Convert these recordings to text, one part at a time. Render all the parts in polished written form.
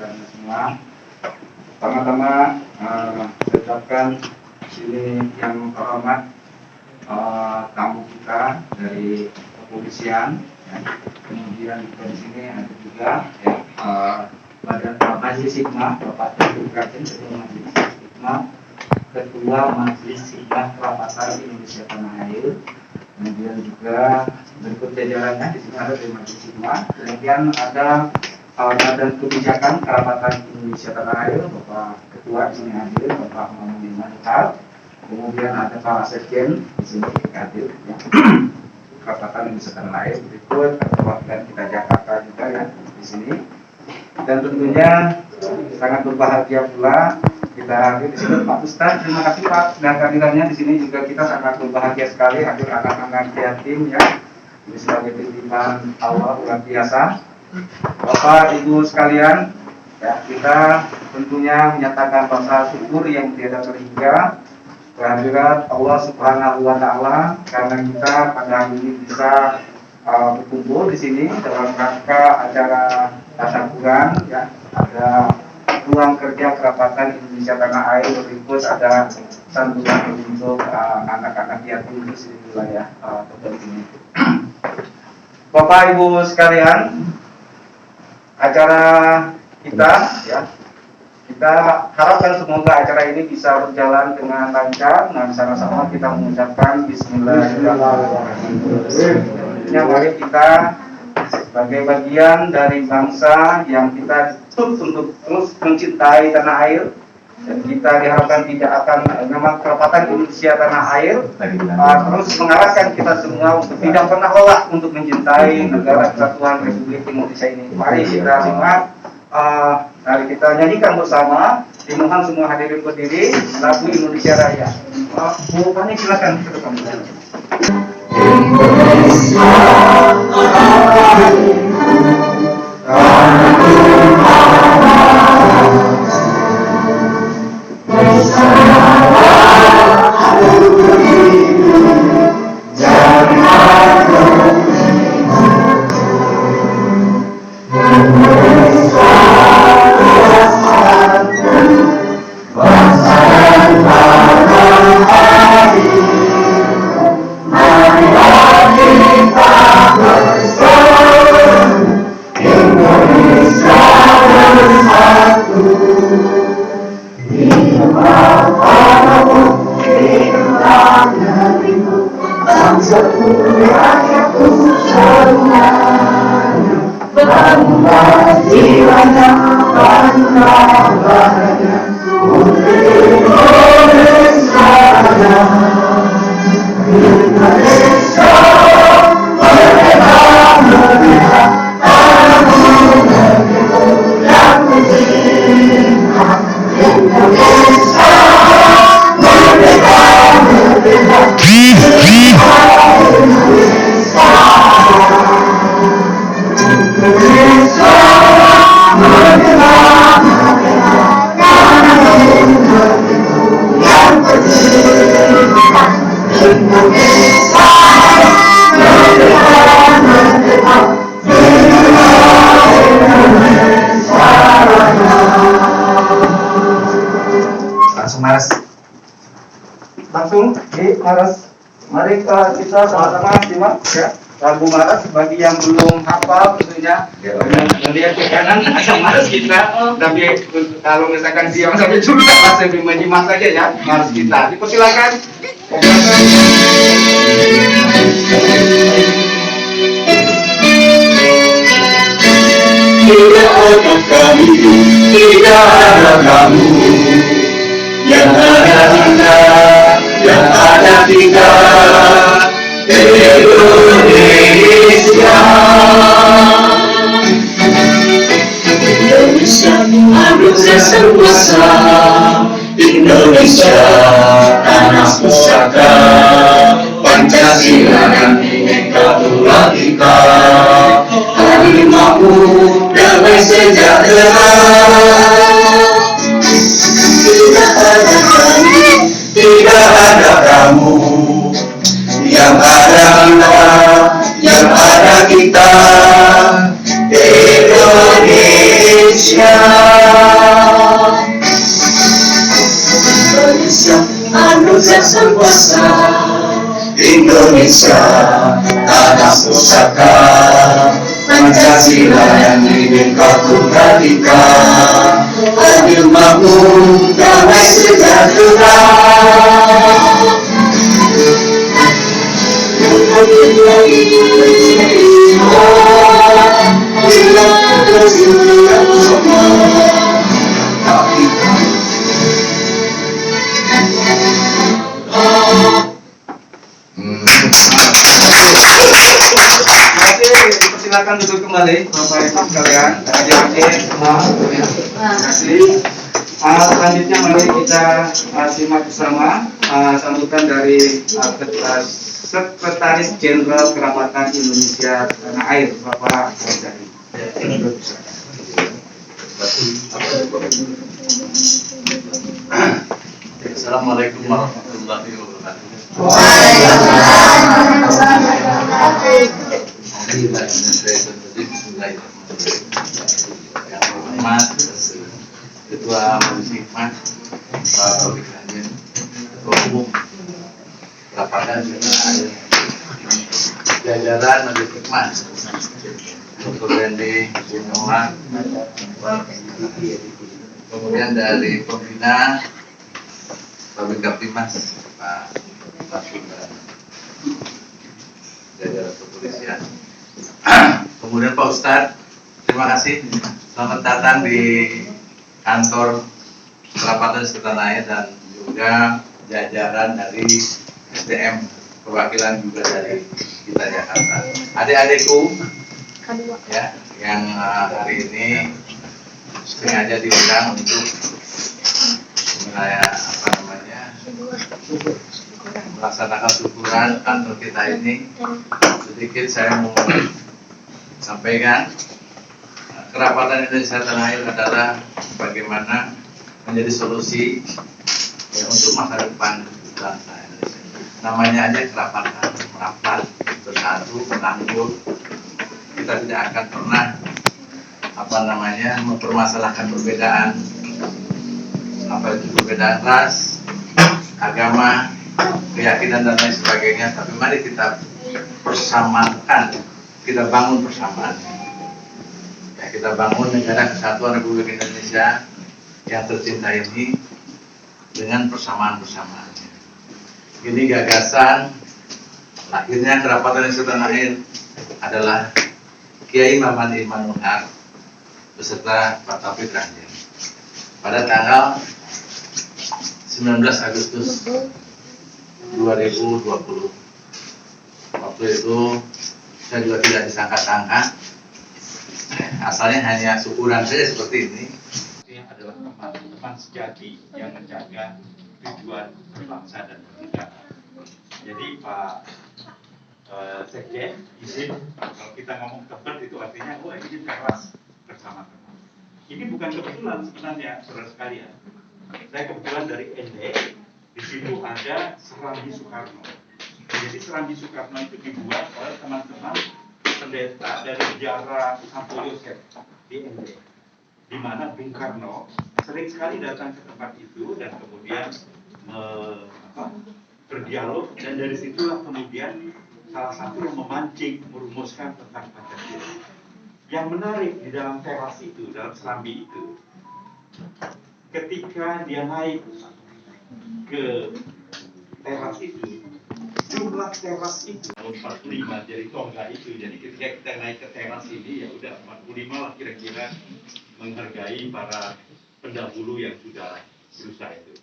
saudara semua. Pertama-tama saya ucapkan sini yang terhormat tamu kita dari kepolisian, ya. Kemudian di sini ada juga ya, Badan Majelis Hikmah, Bapak Teguh Raden, Ketua Majelis Hikmah, Ketua Majelis Hikmah Kerapatan Indonesia Tanah Air. Kemudian juga berikut jajarannya di sini ada dari Majelis Hikmah. Kemudian ada Badan Kebijakan Kerapatan Indonesia Tanah Air, Bapak Ketua di sini hadir, Bapak Muhammad Manhar. Kemudian ada Pak Sekjen di sini hadir, ya. Kerapatan Indonesia Tanah Air. Berikut perwakilan kita Jakarta juga ya di sini. Dan tentunya sangat berbahagia pula kita hadir di sini Pak Ustadz. Terima kasih Pak dan kehadirannya di sini juga kita sangat berbahagia sekali hadir anak-anak yatim ya. Ini sebagai titipan Allah luar biasa. Bapak Ibu sekalian, ya, kita tentunya menyatakan rasa syukur yang tiada terhingga kehadirat Allah Subhanahu wa Ta'ala karena kita pada hari ini bisa berkumpul di sini dalam rangka acara tasyakuran, ya. Ada ruang kerja Kerapatan Indonesia Tanah Air, berikut ada santunan untuk anak-anak yatim di wilayah Tebet ini. Bapak Ibu sekalian, acara kita ya, kita harapkan semoga acara ini bisa berjalan dengan lancar. Nah, sama-sama kita mengucapkan Bismillahirrahmanirrahim. Mari kita sebagai bagian dari bangsa yang kita dituntut untuk terus mencintai tanah air, dan kita diharapkan tidak akan memang Kerapatan Indonesia Tanah Air terus mengarahkan kita semua untuk tidak pernah lelah untuk mencintai negara kesatuan Republik Indonesia ini. Mari kita simak, mari kita nyanyikan bersama. Dimohon semua hadirin berdiri lagu Indonesia Raya. Bu Fani silakan ke depan. Indonesia langsung di Maras. Mari kita sama-sama simak ya lagu Maras bagi yang belum hafal tentunya. Melihat ke kanan ada Maras kita, tapi kalau misalkan diam sampai juga masih menyimak saja ya Maras kita. Dipersilakan. Tidak ada kami, tidak ada kamu, yang ada kita, yang ada kita, Indonesia. Indonesia, Indonesia berkuasa, Indonesia tanah pusaka, Pancasila yang Bhinneka Tunggal Ika, hari makmur damai sejahtera. Tidak ada kami, tidak ada kamu, yang ada kita, yang ada kita, Indonesia. Indonesia. Indonesia, anugerah sang kuasa. Indonesia, tanah pusaka. Pancasila yang Bhinneka Tunggal Ika. Adil makmur, damai sejahtera. Silakan duduk kembali, Bapak Ibu sekalian, adik-adik semua. Terima kasih. Selanjutnya mari kita simak bersama sambutan dari Sekretaris Jenderal Kerapatan Indonesia Tanah Air, Bapak Rajari. Assalamualaikum warahmatullahi wabarakatuh. Yang hormat Ketua Majelis Hikmah Pak Taufik Ranjen, Ketua Umum Kerapatan Tanah Air, jajaran Majelis Hikmah, Dr. Randy Bunyola, kemudian dari pembina Pabrik Kaptimas Pak Sunda, jajaran kepolisian, kemudian Pak Ustadz, terima kasih, selamat datang di kantor Kerapatan Tanah Air dan juga jajaran dari SDM, perwakilan juga dari kita Jakarta. Adik-adikku ya, yang hari ini sengaja diundang untuk melaksanakan syukuran kantor kita ini. Sedikit saya mau sampaikan, Kerapatan Indonesia Tanah Air adalah bagaimana menjadi solusi ya, untuk masa depan bangsa Indonesia. Namanya aja kerapatan, merapat, bersatu, merangkul. Kita tidak akan pernah mempermasalahkan perbedaan, apa itu perbedaan ras, agama, keyakinan dan lain sebagainya. Tapi mari kita persamakan, kita bangun persamaan. Ya, kita bangun negara kesatuan Republik Indonesia yang tercinta ini dengan persamaan-persamaan. Ini gagasan lahirnya Kerapatan Indonesia Tanah Air adalah Kiai Muhammad Imanuddin beserta Pak Taufik Ranjen pada tanggal 19 Agustus 2020. Waktu itu saya juga tidak disangka-sangka, asalnya hanya syukuran saja seperti ini. Ini adalah teman-teman sejati yang menjaga tujuan berbangsa dan bernegara. Jadi Pak Sekjen izin, kalau kita ngomong tebet itu artinya ini teras bersama-sama. Ini bukan kebetulan sebenarnya, saudara sekalian. Saya kebetulan dari ND, di situ ada Serambi Soekarno. Jadi Serambi Soekarno itu dibuat oleh teman-teman pendeta dari Biara Santo Yosef di ND, di mana Bung Karno sering sekali datang ke tempat itu dan kemudian berdialog, dan dari situlah kemudian salah satu yang memancing merumuskan tentang Pancasila. Yang menarik di dalam teras itu, dalam serambi itu, ketika dia naik ke teras itu, jumlah teras itu 45, jadi tonggak itu. Jadi ketika kita naik ke teras ini, ya udah 45 lah kira-kira, menghargai para pendahulu yang sudah berusaha itu.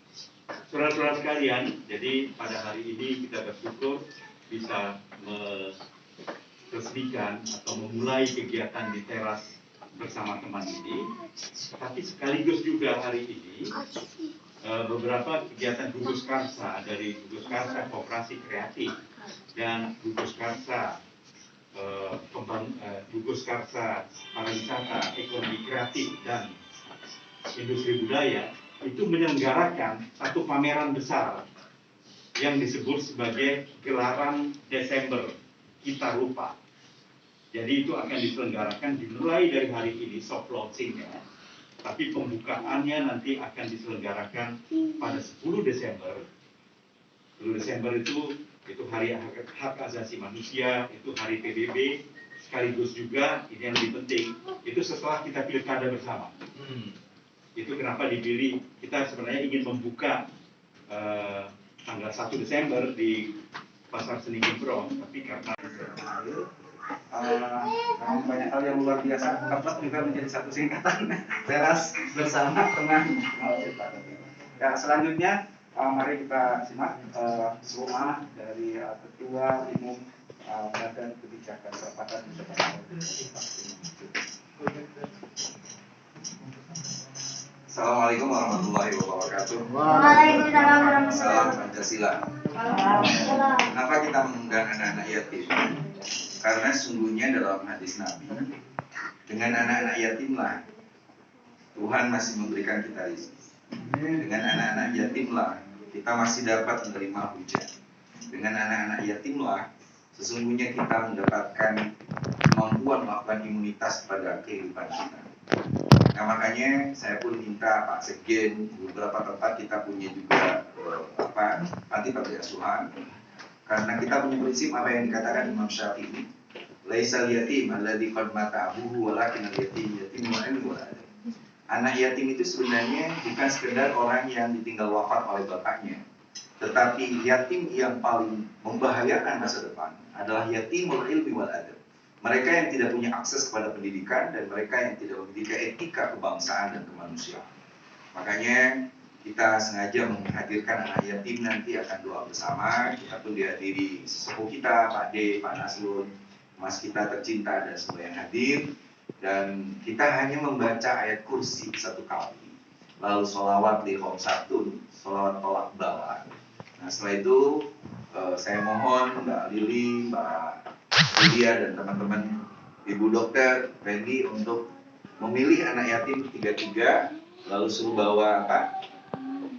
Saudara-saudara sekalian, jadi pada hari ini kita bersyukur bisa meresmikan atau memulai kegiatan di teras bersama teman ini. Tapi sekaligus juga hari ini beberapa kegiatan gugus karsa dari gugus karsa Koperasi Kreatif dan gugus karsa gugus karsa pariwisata, ekonomi kreatif dan industri budaya itu menyelenggarakan satu pameran besar yang disebut sebagai Gelaran Desember Kita Rupa. Jadi itu akan diselenggarakan dimulai dari hari ini, soft launchingnya, tapi pembukaannya nanti akan diselenggarakan pada 10 Desember. 10 Desember itu hari hak asasi manusia, itu hari PBB, sekaligus juga ini yang lebih penting, itu setelah kita pilkada bersama. Itu kenapa dipilih, kita sebenarnya ingin membuka tanggal 1 Desember di Pasar Seni Gembrong, tapi karena banyak hal yang luar biasa dapat juga menjadi satu singkatan teras bersama teman. Ya, selanjutnya mari kita simak doa dari Ketua Umum Badan Kebijakan Perpajakan Assalamualaikum warahmatullahi wabarakatuh. Waalaikumsalam warahmatullahi Salam wabarakatuh. Pancasila. Kenapa kita mengundang anak-anak yatim? Karena sungguhnya dalam hadis Nabi, dengan anak-anak yatimlah Tuhan masih memberikan kita rezeki. Dengan anak-anak yatimlah kita masih dapat menerima hujan. Dengan anak-anak yatimlah sesungguhnya kita mendapatkan kemampuan melakukan imunitas pada kehidupan kita. Nah, makanya saya pun minta Pak Sekjen, beberapa tempat kita punya juga panti asuhan, karena kita punya prinsip apa yang dikatakan Imam Syafi'i, laisal yatim alladzi qad mata abuhu walakin al-yatim yatimul ilmi wal adab. Anak yatim itu sebenarnya bukan sekedar orang yang ditinggal wafat oleh bapaknya, tetapi yatim yang paling membahayakan masa depan adalah yatimul ilmi wal adab. Mereka yang tidak punya akses kepada pendidikan dan mereka yang tidak memiliki etika kebangsaan dan kemanusiaan. Makanya kita sengaja menghadirkan anak yatim, nanti akan doa bersama. Kita pun dihadiri sesepuh kita, Pak D, Pak Naslun, Mas kita tercinta dan semua yang hadir. Dan kita hanya membaca ayat kursi satu kali, lalu sholawat di khomsatun, sholawat tolak bala. Nah, setelah itu saya mohon Mbak Lili, Mbak Lydia dan teman-teman Ibu Dokter Randy untuk memilih anak yatim 3-3, lalu suruh bawa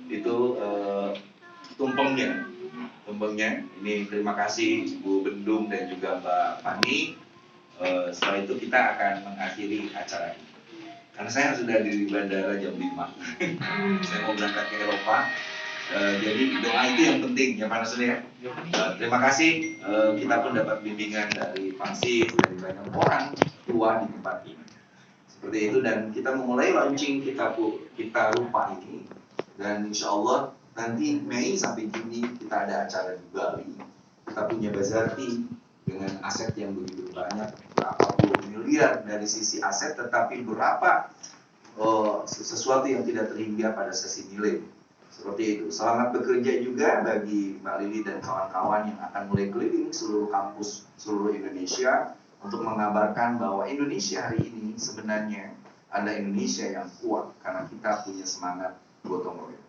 itu tumpengnya. Ini terima kasih Ibu Bendung dan juga Mbak Fani. Setelah itu kita akan mengakhiri acara ini. Karena saya sudah di bandara jam 5. Saya mau berangkat ke Eropa. Jadi doa itu yang penting ya Pak Nasrul ya. Terima kasih, kita pun dapat bimbingan dari Pak Sis, dari banyak orang tua di tempat ini. Seperti itu, dan kita memulai launching kita lupa ini, dan insya Allah nanti Mei sampai Juni kita ada acara di Bali. Kita punya bazar tea dengan aset yang begitu banyak, berapa puluh miliar dari sisi aset, tetapi berapa sesuatu yang tidak terhingga pada sesi nilai. Seperti itu. Selamat bekerja juga bagi Mbak Lili dan kawan-kawan yang akan mulai keliling seluruh kampus seluruh Indonesia untuk mengabarkan bahwa Indonesia hari ini sebenarnya ada Indonesia yang kuat karena kita punya semangat gotong royong.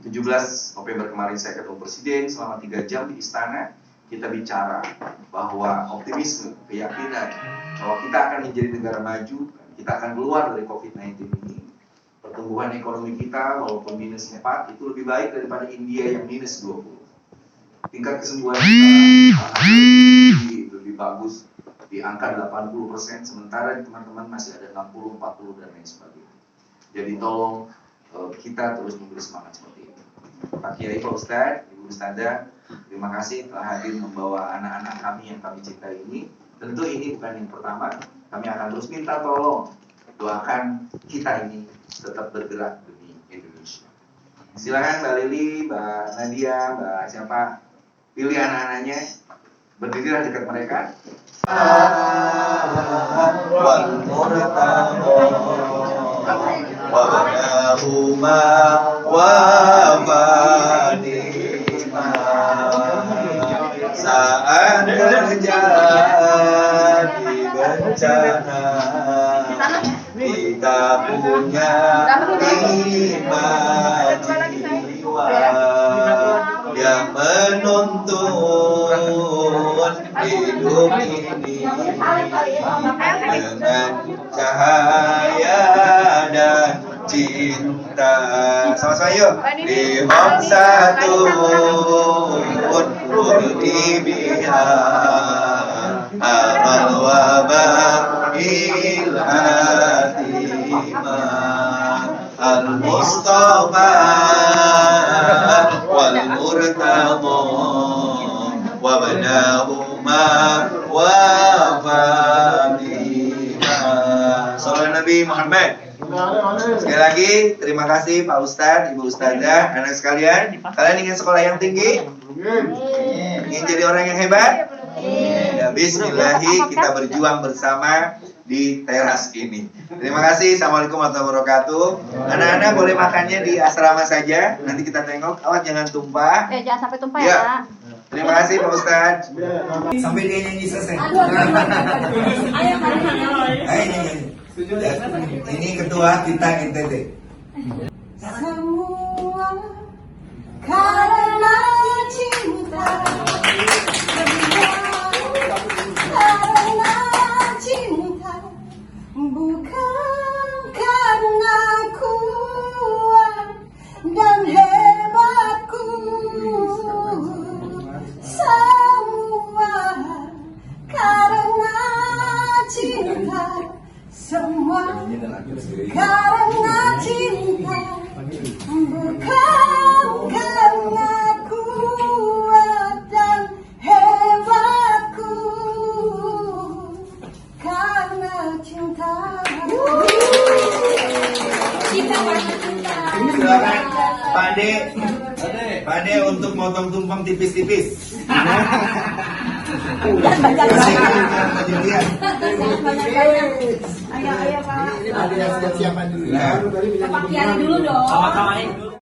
17 November kemarin saya ketemu Presiden selama 3 jam di istana. Kita bicara bahwa optimisme, keyakinan bahwa kita akan menjadi negara maju, kita akan keluar dari COVID-19 ini. Pertumbuhan ekonomi kita walaupun minus 4 itu lebih baik daripada India yang minus 20. Tingkat kesembuhan kita lebih bagus di angka 80%, sementara teman-teman masih ada 60, 40 dan lain sebagainya. Jadi tolong kita terus memberi semangat seperti itu. Pak Kiai, Pak Ustadz, Ibu Ustadzah, terima kasih telah hadir membawa anak-anak kami yang kami cintai ini. Tentu ini bukan yang pertama, kami akan terus minta tolong doakan kita ini tetap bergerak demi Indonesia. Silakan Mbak Lili, Mbak Nadia, Mbak siapa, pilih anak-anaknya, berdirilah dekat mereka. Saat terjadi bencana, kita punya 5 jiwa yang menuntun hidup ini dengan cahaya dan cinta. Sama-sama yuk. Di hom satu di biha amal wabah ilhatimah. al-Mustafa wal Murtada wa balahuma wa Fatimah. Sallallahu Nabi Muhammad. Sekali lagi terima kasih Pak Ustadz, Ibu Ustadzah, anak sekalian. Kalian ingin sekolah yang tinggi? Ingin jadi orang yang hebat? Ya, bismillahi kita berjuang bersama di teras ini. Terima kasih. Assalamualaikum warahmatullahi wabarakatuh. Anak-anak boleh makannya di asrama saja. Nanti kita tengok. Awas jangan tumpah. Jangan sampai tumpah Ya. ya. Terima kasih Pak Ustadz. Sampai dia nyanyi selesai. Ayo, Ini ketua kita NTT. Semua karena cinta, karena cinta, bukan karena kuat dan hebatku. Semua karena cinta, semua karena cinta, bukan karena kuat dan hebatku, karena cinta. Silakan Pak Ade. Pak Ade untuk motong tumpeng tipis-tipis. Ayo, Pak. Siap-siapan dulu ya. Pak Kiai dulu dong.